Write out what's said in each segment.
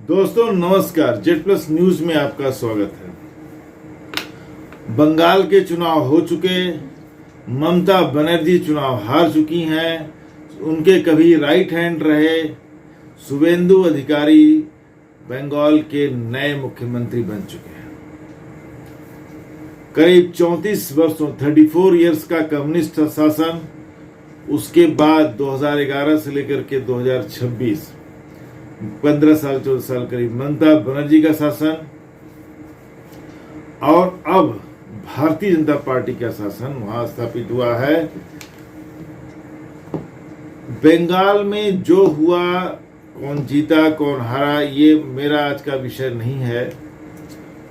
दोस्तों नमस्कार, Z plus news में आपका स्वागत है। बंगाल के चुनाव हो चुके, ममता बनर्जी चुनाव हार चुकी हैं। उनके कभी राइट हैंड रहे शुवेंदु अधिकारी बंगाल के नए मुख्यमंत्री बन चुके हैं। करीब 34 वर्षों 34 इयर्स का कम्युनिस्ट शासन, उसके बाद 2011 से लेकर के 2026 15 साल 14 साल करीब ममता बनर्जी का शासन, और अब भारतीय जनता पार्टी का शासन वहां स्थापित हुआ है। बंगाल में जो हुआ, कौन जीता कौन हारा, ये मेरा आज का विषय नहीं है।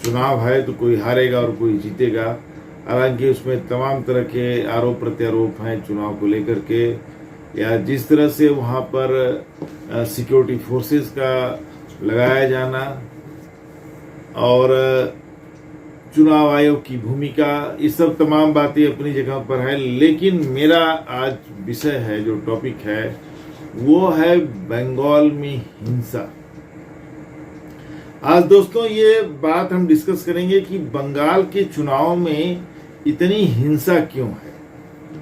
चुनाव है तो कोई हारेगा और कोई जीतेगा। हालांकि उसमें तमाम तरह के आरोप प्रत्यारोप हैं चुनाव को लेकर के, या जिस तरह से वहाँ पर सिक्योरिटी फोर्सेस का लगाया जाना और चुनाव आयोग की भूमिका, ये सब तमाम बातें अपनी जगह पर है। लेकिन मेरा आज विषय है, जो टॉपिक है वो है बंगाल में हिंसा। आज दोस्तों ये बात हम डिस्कस करेंगे कि बंगाल के चुनाव में इतनी हिंसा क्यों है,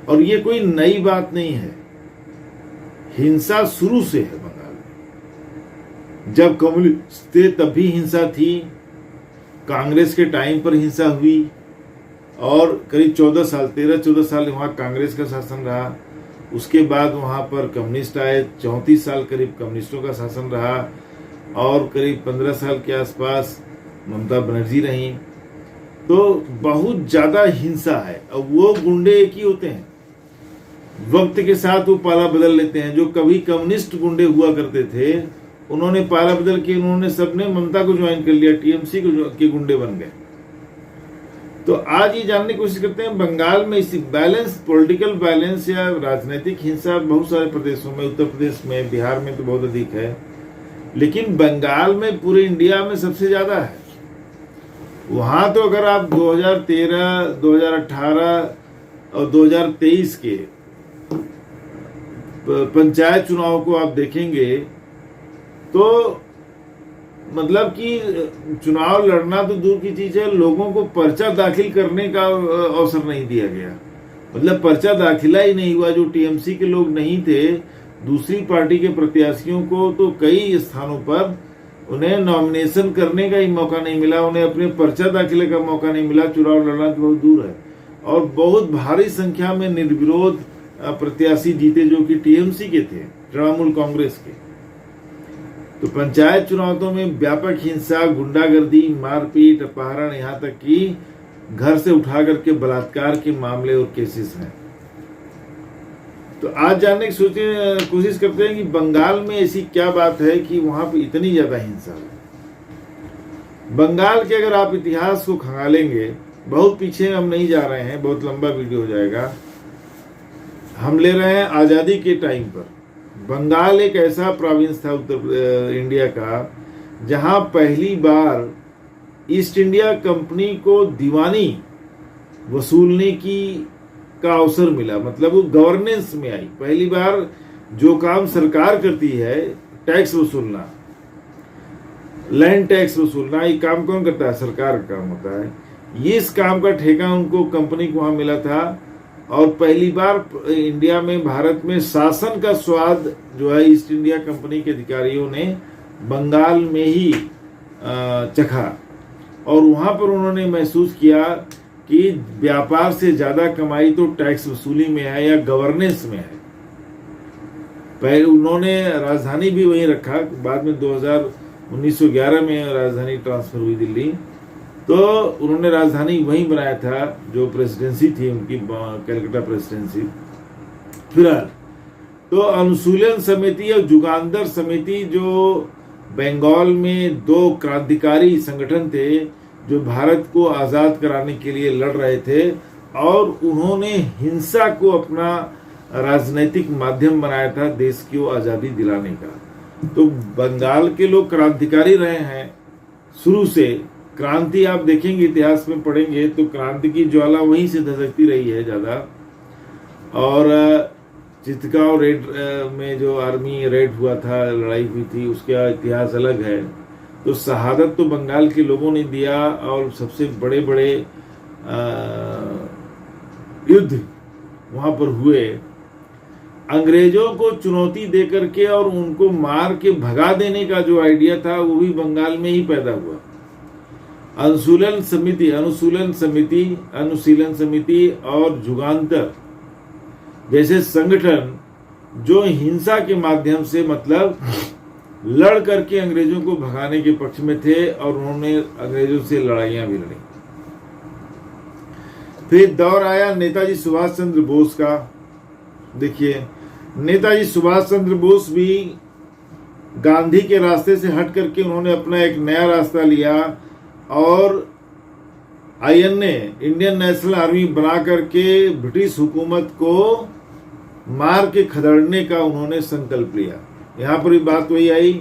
और ये कोई नई बात नहीं है। हिंसा शुरू से है बंगाल में। जब कम्युनिस्ट थे तब भी हिंसा थी, कांग्रेस के टाइम पर हिंसा हुई, और करीब 13-14 साल वहाँ कांग्रेस का शासन रहा। उसके बाद वहाँ पर कम्युनिस्ट आए, 34 साल करीब कम्युनिस्टों का शासन रहा, और करीब 15 साल के आसपास ममता बनर्जी रही। तो बहुत ज्यादा हिंसा है। और वो गुंडे एक ही होते हैं, वक्त के साथ वो पाला बदल लेते हैं। जो कभी कम्युनिस्ट गुंडे हुआ करते थे, उन्होंने पाला बदल के उन्होंने सबने ममता को ज्वाइन कर लिया, टीएमसी के गुंडे बन गए। तो आज ये जानने की कोशिश करते हैं बंगाल में इसी बैलेंस, पॉलिटिकल बैलेंस या राजनीतिक हिंसा बहुत सारे प्रदेशों में, उत्तर प्रदेश में, बिहार में तो बहुत अधिक है, लेकिन बंगाल में पूरे इंडिया में सबसे ज्यादा है। वहां तो अगर आप 2013, 2018 और 2023 के पंचायत चुनाव को आप देखेंगे तो मतलब कि चुनाव लड़ना तो दूर की चीज है, लोगों को पर्चा दाखिल करने का अवसर नहीं दिया गया। मतलब पर्चा दाखिला ही नहीं हुआ। जो टीएमसी के लोग नहीं थे, दूसरी पार्टी के प्रत्याशियों को तो कई स्थानों पर उन्हें नॉमिनेशन करने का ही मौका नहीं मिला, उन्हें अपने पर्चा दाखिले का मौका नहीं मिला। चुनाव लड़ना तो बहुत दूर है। और बहुत भारी संख्या में निर्विरोध प्रत्याशी जीते, जो कि टीएमसी के थे, तृणमूल कांग्रेस के। तो पंचायत चुनावों में व्यापक हिंसा, गुंडागर्दी, मारपीट, अपहरण, यहाँ तक कि घर से उठा करके बलात्कार के मामले और केसेस हैं। तो आज जानने की कोशिश करते हैं कि बंगाल में ऐसी क्या बात है कि वहां पे इतनी ज्यादा हिंसा है। बंगाल के अगर आप इतिहास को खंगालेंगे, बहुत पीछे हम नहीं जा रहे हैं, बहुत लंबा वीडियो हो जाएगा। हम ले रहे हैं आजादी के टाइम पर। बंगाल एक ऐसा प्रोविंस था उत्तर इंडिया का, जहां पहली बार ईस्ट इंडिया कंपनी को दीवानी वसूलने का अवसर मिला। मतलब वो गवर्नेंस में आई। पहली बार जो काम सरकार करती है, टैक्स वसूलना, लैंड टैक्स वसूलना, ये काम कौन करता है? सरकार का काम होता है। ये इस काम का ठेका उनको, कंपनी को वहां मिला था। और पहली बार इंडिया में, भारत में शासन का स्वाद जो है ईस्ट इंडिया कंपनी के अधिकारियों ने बंगाल में ही चखा। और वहां पर उन्होंने महसूस किया कि व्यापार से ज्यादा कमाई तो टैक्स वसूली में है या गवर्नेंस में है। पहले उन्होंने राजधानी भी वहीं रखा। बाद में 1911 में राजधानी ट्रांसफर हुई दिल्ली, तो उन्होंने राजधानी वहीं बनाया था, जो प्रेसिडेंसी थी उनकी, कलकत्ता प्रेसिडेंसी। फिलहाल तो अनुशीलन समिति और जुगांदर समिति, जो बंगाल में दो क्रांतिकारी संगठन थे जो भारत को आजाद कराने के लिए लड़ रहे थे, और उन्होंने हिंसा को अपना राजनीतिक माध्यम बनाया था देश को आजादी दिलाने का। तो बंगाल के लोग क्रांतिकारी रहे हैं शुरू से। क्रांति आप देखेंगे, इतिहास में पढ़ेंगे तो क्रांति की ज्वाला वहीं से धधकती रही है ज्यादा। और चित्तगांव रेड में जो आर्मी रेड हुआ था, लड़ाई हुई थी, उसका इतिहास अलग है। तो शहादत तो बंगाल के लोगों ने दिया और सबसे बड़े बड़े युद्ध वहां पर हुए। अंग्रेजों को चुनौती देकर के और उनको मार के भगा देने का जो आइडिया था वो भी बंगाल में ही पैदा हुआ। अनुशीलन समिति और जुगांतर जैसे संगठन जो हिंसा के माध्यम से मतलब लड़ करके अंग्रेजों को भगाने के पक्ष में थे और उन्होंने अंग्रेजों से लड़ाइयां भी लड़ी। फिर दौर आया नेताजी सुभाष चंद्र बोस का। देखिए, नेताजी सुभाष चंद्र बोस भी गांधी के रास्ते से हट करके उन्होंने अपना एक नया रास्ता लिया और आईएनए इंडियन नेशनल आर्मी बना करके ब्रिटिश हुकूमत को मार के खदेड़ने का उन्होंने संकल्प लिया। यहाँ पर भी बात वही आई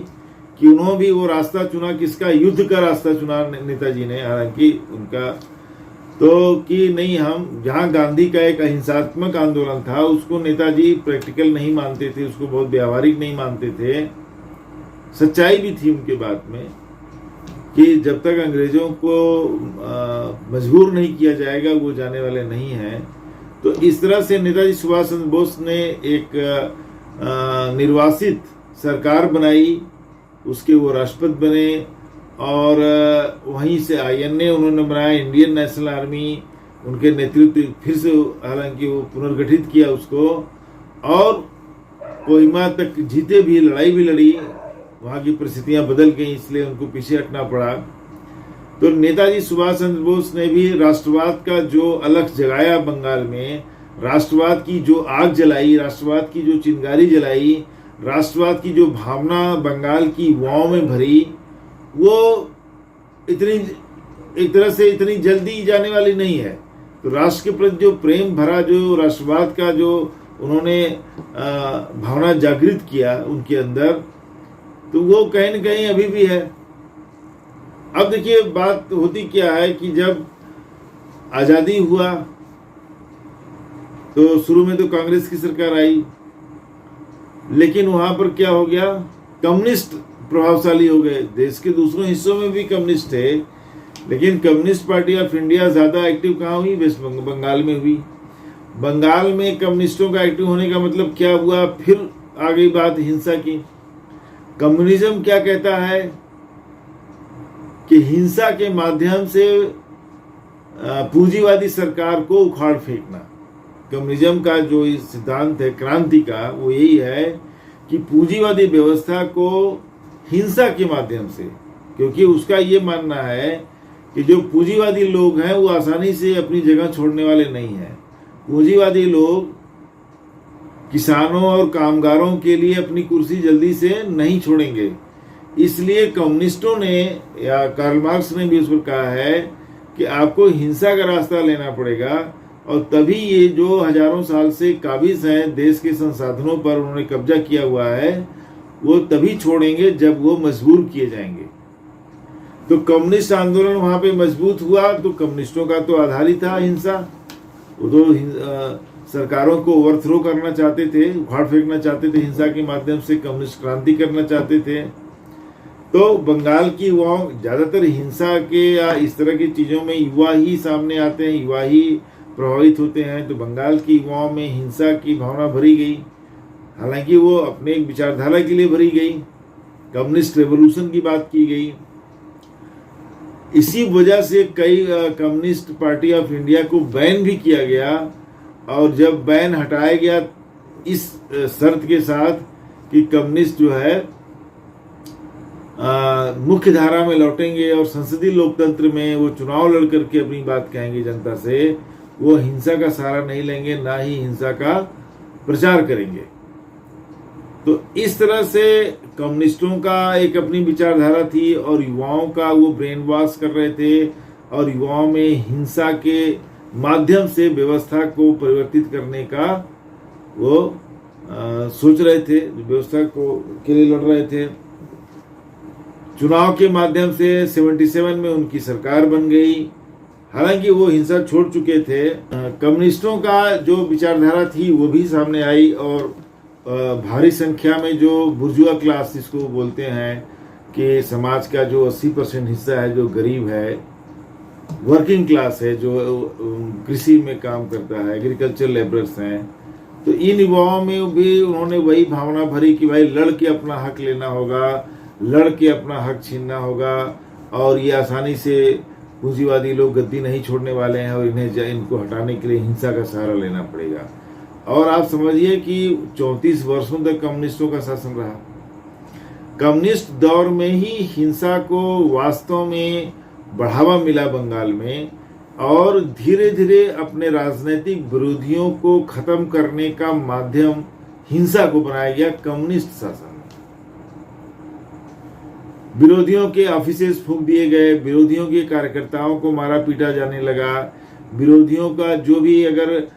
कि उन्होंने भी वो रास्ता चुना, किसका, युद्ध का रास्ता चुना नेताजी ने। हालांकि उनका तो कि नहीं, हम जहाँ गांधी का एक अहिंसात्मक आंदोलन था उसको नेताजी प्रैक्टिकल नहीं मानते थे, उसको बहुत व्यावहारिक नहीं मानते थे। सच्चाई भी थी उनके बात में कि जब तक अंग्रेजों को मजबूर नहीं किया जाएगा वो जाने वाले नहीं हैं। तो इस तरह से नेताजी सुभाष चंद्र बोस ने एक निर्वासित सरकार बनाई, उसके वो राष्ट्रपति बने और वहीं से आईएनए उन्होंने बनाया, इंडियन नेशनल आर्मी, उनके नेतृत्व फिर से हालांकि वो पुनर्गठित किया उसको और कोहिमा तक जीते भी, लड़ाई भी लड़ी। वहाँ की परिस्थितियां बदल गई इसलिए उनको पीछे हटना पड़ा। तो नेताजी सुभाष चंद्र बोस ने भी राष्ट्रवाद का जो अलख जगाया बंगाल में, राष्ट्रवाद की जो आग जलाई, राष्ट्रवाद की जो चिंगारी जलाई, राष्ट्रवाद की जो भावना बंगाल की युवाओं में भरी, वो इतनी एक तरह से इतनी जल्दी जाने वाली नहीं है। तो राष्ट्र के प्रति जो प्रेम भरा, जो राष्ट्रवाद का जो उन्होंने भावना जागृत किया उनके अंदर, तो वो कहीं न कहीं अभी भी है। अब देखिए बात होती क्या है कि जब आजादी हुआ तो शुरू में तो कांग्रेस की सरकार आई, लेकिन वहां पर क्या हो गया, कम्युनिस्ट प्रभावशाली हो गए। देश के दूसरों हिस्सों में भी कम्युनिस्ट थे, लेकिन कम्युनिस्ट पार्टी ऑफ इंडिया ज्यादा एक्टिव कहाँ हुई, वेस्ट बंगाल में हुई। बंगाल में कम्युनिस्टों का एक्टिव होने का मतलब क्या हुआ, फिर आ गई बात हिंसा की। कम्युनिज्म क्या कहता है कि हिंसा के माध्यम से पूंजीवादी सरकार को उखाड़ फेंकना। कम्युनिज्म का जो सिद्धांत है क्रांति का, वो यही है कि पूंजीवादी व्यवस्था को हिंसा के माध्यम से, क्योंकि उसका ये मानना है कि जो पूंजीवादी लोग हैं वो आसानी से अपनी जगह छोड़ने वाले नहीं हैं। पूंजीवादी लोग किसानों और कामगारों के लिए अपनी कुर्सी जल्दी से नहीं छोड़ेंगे। इसलिए कम्युनिस्टों ने या कार्ल मार्क्स ने भी उस पर कहा है कि आपको हिंसा का रास्ता लेना पड़ेगा और तभी ये जो हजारों साल से काबिज है देश के संसाधनों पर उन्होंने कब्जा किया हुआ है, वो तभी छोड़ेंगे जब वो मजबूर किए जाएंगे। तो कम्युनिस्ट आंदोलन वहां पे मजबूत हुआ, तो कम्युनिस्टों का तो आधार ही था हिंसा। वो तो सरकारों को ओवरथ्रो करना चाहते थे, उखाड़ फेंकना चाहते थे, हिंसा के माध्यम से कम्युनिस्ट क्रांति करना चाहते थे। तो बंगाल की युवाओं ज्यादातर हिंसा के या इस तरह की चीजों में युवा ही सामने आते हैं, युवा ही प्रभावित होते हैं। तो बंगाल की युवाओं में हिंसा की भावना भरी गई, हालांकि वो अपने एक विचारधारा के लिए भरी गई, कम्युनिस्ट रेवोल्यूशन की बात की गई। इसी वजह से कई कम्युनिस्ट पार्टी ऑफ इंडिया को बैन भी किया गया, और जब बैन हटाया गया इस शर्त के साथ कि कम्युनिस्ट जो है मुख्य धारा में लौटेंगे और संसदीय लोकतंत्र में वो चुनाव लड़ करके अपनी बात कहेंगे जनता से, वो हिंसा का सहारा नहीं लेंगे, ना ही हिंसा का प्रचार करेंगे। तो इस तरह से कम्युनिस्टों का एक अपनी विचारधारा थी और युवाओं का वो ब्रेन वॉश कर रहे थे और युवाओं में हिंसा के माध्यम से व्यवस्था को परिवर्तित करने का वो सोच रहे थे, व्यवस्था को के लिए लड़ रहे थे। चुनाव के माध्यम से 77 में उनकी सरकार बन गई, हालांकि वो हिंसा छोड़ चुके थे। कम्युनिस्टों का जो विचारधारा थी वो भी सामने आई और भारी संख्या में जो बुर्जुआ क्लास जिसको बोलते हैं, कि समाज का जो 80% हिस्सा है, जो गरीब है, वर्किंग क्लास है, जो कृषि में काम करता है, एग्रीकल्चर लेबरर्स हैं, तो इन युवाओं में भी उन्होंने वही भावना भरी कि भाई लड़ के अपना हक लेना होगा, लड़ के अपना हक छीनना होगा, और ये आसानी से पूंजीवादी लोग गद्दी नहीं छोड़ने वाले हैं और इनको हटाने के लिए हिंसा का सहारा लेना पड़ेगा। और आप समझिए कि 34 वर्षों तक कम्युनिस्टों का शासन रहा। कम्युनिस्ट दौर में ही हिंसा को वास्तव में बढ़ावा मिला बंगाल में, और धीरे धीरे अपने राजनीतिक विरोधियों को खत्म करने का माध्यम हिंसा को बनाया गया कम्युनिस्ट शासन। विरोधियों के ऑफिसेस फूंक दिए गए, विरोधियों के कार्यकर्ताओं को मारा पीटा जाने लगा, विरोधियों का जो भी अगर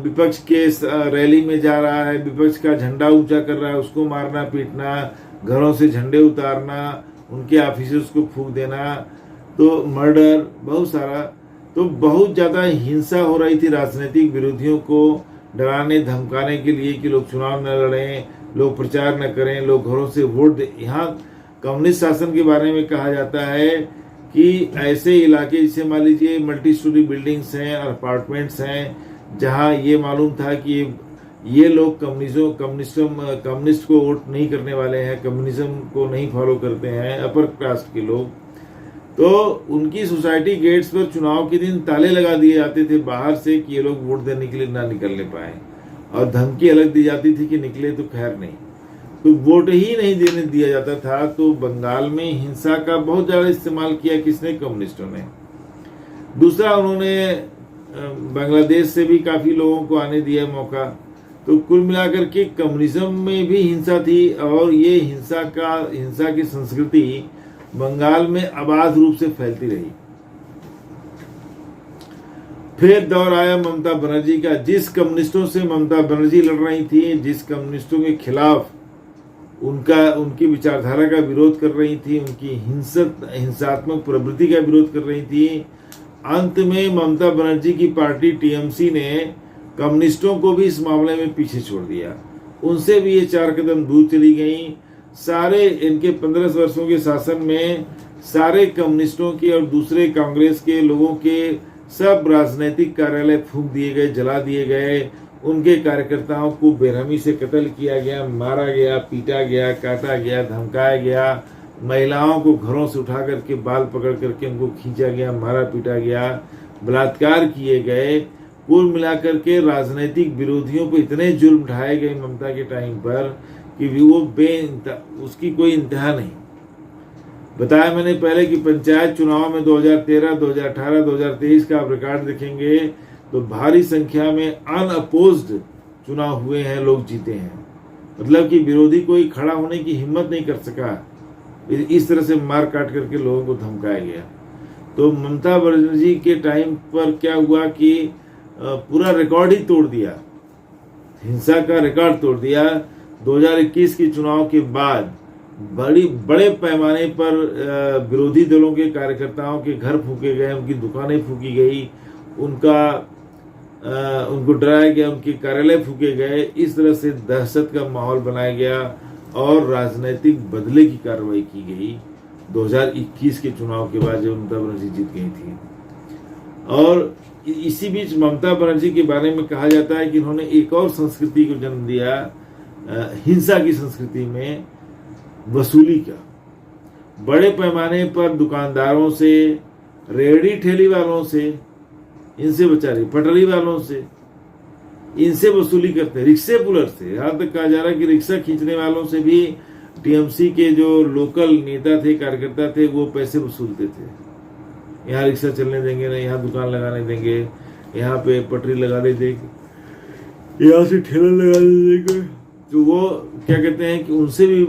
विपक्ष के रैली में जा रहा है, विपक्ष का झंडा ऊंचा कर रहा है, उसको मारना पीटना, घरों से झंडे उतारना, उनके ऑफिसेस को फूंक देना, तो मर्डर, बहुत सारा, तो बहुत ज्यादा हिंसा हो रही थी राजनीतिक विरोधियों को डराने धमकाने के लिए कि लोग चुनाव न लड़ें, लोग प्रचार न करें, लोग घरों से वोट दें। यहाँ कम्युनिस्ट शासन के बारे में कहा जाता है कि ऐसे इलाके जैसे मान लीजिए मल्टी स्टोरी बिल्डिंग्स हैं, अपार्टमेंट्स हैं, जहां ये मालूम था कि ये लोग कम्युनिस्ट को वोट नहीं करने वाले हैं, कम्युनिज्म को नहीं फॉलो करते हैं, अपर कास्ट के लोग, तो उनकी सोसाइटी गेट्स पर चुनाव के दिन ताले लगा दिए जाते थे बाहर से कि ये लोग वोट देने के लिए ना निकलने पाए, और धमकी अलग दी जाती थी कि निकले तो खैर नहीं, तो वोट ही नहीं देने दिया जाता था। तो बंगाल में हिंसा का बहुत ज्यादा इस्तेमाल किया किसने? कम्युनिस्टों ने। दूसरा, उन्होंने बांग्लादेश से भी काफी लोगों को आने दिया मौका। तो कुल मिलाकर के कम्युनिज्म में भी हिंसा थी, और ये हिंसा की संस्कृति बंगाल में अबाध रूप से फैलती रही। फिर दौर आया ममता बनर्जी का। जिस कम्युनिस्टों से ममता बनर्जी लड़ रही थी, जिस कम्युनिस्टों के खिलाफ उनकी विचारधारा का विरोध कर रही थी, उनकी हिंसात्मक प्रवृत्ति का विरोध कर रही थी, अंत में ममता बनर्जी की पार्टी टीएमसी ने कम्युनिस्टों को भी इस मामले में पीछे छोड़ दिया। उनसे भी ये 4 कदम दूर चली गई। सारे इनके 15 वर्षों के शासन में सारे कम्युनिस्टों के और दूसरे कांग्रेस के लोगों के सब राजनीतिक कार्यालय फूंक दिए गए, जला दिए गए, उनके कार्यकर्ताओं को बेरहमी से कत्ल किया गया, मारा गया, पीटा गया, काटा गया, धमकाया गया, महिलाओं को घरों से उठा करके बाल पकड़ करके उनको खींचा गया, मारा पीटा गया, बलात्कार किए गए। कुल मिलाकर के राजनीतिक विरोधियों पर इतने जुल्म ढाए गए ममता के टाइम पर कि वो उसकी कोई इंतहा नहीं। बताया मैंने पहले कि पंचायत चुनाव में 2013, 2018, 2023 का आप रिकॉर्ड देखेंगे तो भारी संख्या में अनअपोज्ड चुनाव हुए हैं, लोग जीते हैं। मतलब कि विरोधी कोई खड़ा होने की हिम्मत नहीं कर सका, इस तरह से मार काट करके लोगों को धमकाया गया। तो ममता बनर्जी के टाइम पर क्या हुआ कि पूरा रिकॉर्ड ही तोड़ दिया, हिंसा का रिकॉर्ड तोड़ दिया। 2021 के चुनाव के बाद बड़े पैमाने पर विरोधी दलों के कार्यकर्ताओं के घर फूके गए, उनकी दुकानें फूकी गई, उनको डराया गया, उनके कार्यालय फूके गए। इस तरह से दहशत का माहौल बनाया गया और राजनीतिक बदले की कार्रवाई की गई 2021 के चुनाव के बाद, जब ममता बनर्जी जीत गई थी। और इसी बीच ममता बनर्जी के बारे में कहा जाता है कि इन्होंने एक और संस्कृति को जन्म दिया, हिंसा की संस्कृति में वसूली का। बड़े पैमाने पर दुकानदारों से, रेहड़ी ठेली वालों से, इनसे बेचारे पटरी वालों से, इनसे वसूली करते, रिक्शे पुलर से। यहां तक कहा जा रहा है कि रिक्शा खींचने वालों से भी टीएमसी के जो लोकल नेता थे, कार्यकर्ता थे, वो पैसे वसूलते थे। यहाँ रिक्शा चलने देंगे नहीं, यहाँ दुकान लगाने देंगे, यहाँ पे पटरी लगाने देंगे, यहाँ से ठेला लगाने देंगे। तो वो क्या कहते हैं कि उनसे भी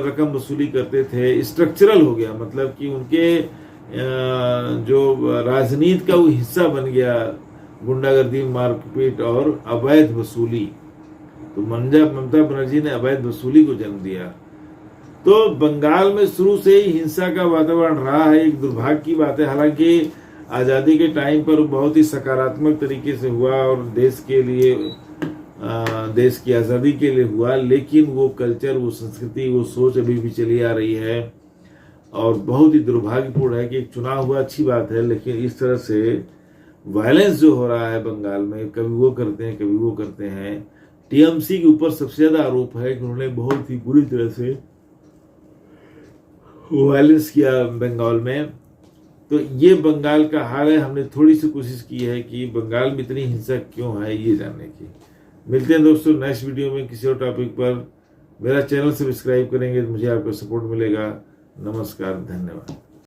रकम वसूली करते थे। स्ट्रक्चरल हो गया, मतलब कि उनके जो राजनीति का वो हिस्सा बन गया, गुंडागर्दी, मारपीट और अवैध वसूली। तो ममता बनर्जी ने अवैध वसूली को जन्म दिया। तो बंगाल में शुरू से ही हिंसा का वातावरण रहा है। एक दुर्भाग्य की बात है, हालांकि आजादी के टाइम पर बहुत ही सकारात्मक तरीके से हुआ और देश के लिए, देश की आजादी के लिए हुआ, लेकिन वो कल्चर, वो संस्कृति, वो सोच अभी भी चली आ रही है। और बहुत ही दुर्भाग्यपूर्ण है कि एक चुनाव हुआ, अच्छी बात है, लेकिन इस तरह से वायलेंस जो हो रहा है बंगाल में, कभी वो करते हैं कभी वो करते हैं। टीएमसी के ऊपर सबसे ज्यादा आरोप है कि उन्होंने बहुत ही बुरी तरह से वायलेंस किया बंगाल में। तो ये बंगाल का हाल है। हमने थोड़ी सी कोशिश की है कि बंगाल में इतनी हिंसा क्यों है ये जानने की। मिलते हैं दोस्तों नेक्स्ट वीडियो में किसी और टॉपिक पर। मेरा चैनल सब्सक्राइब करेंगे तो मुझे आपका सपोर्ट मिलेगा। नमस्कार, धन्यवाद।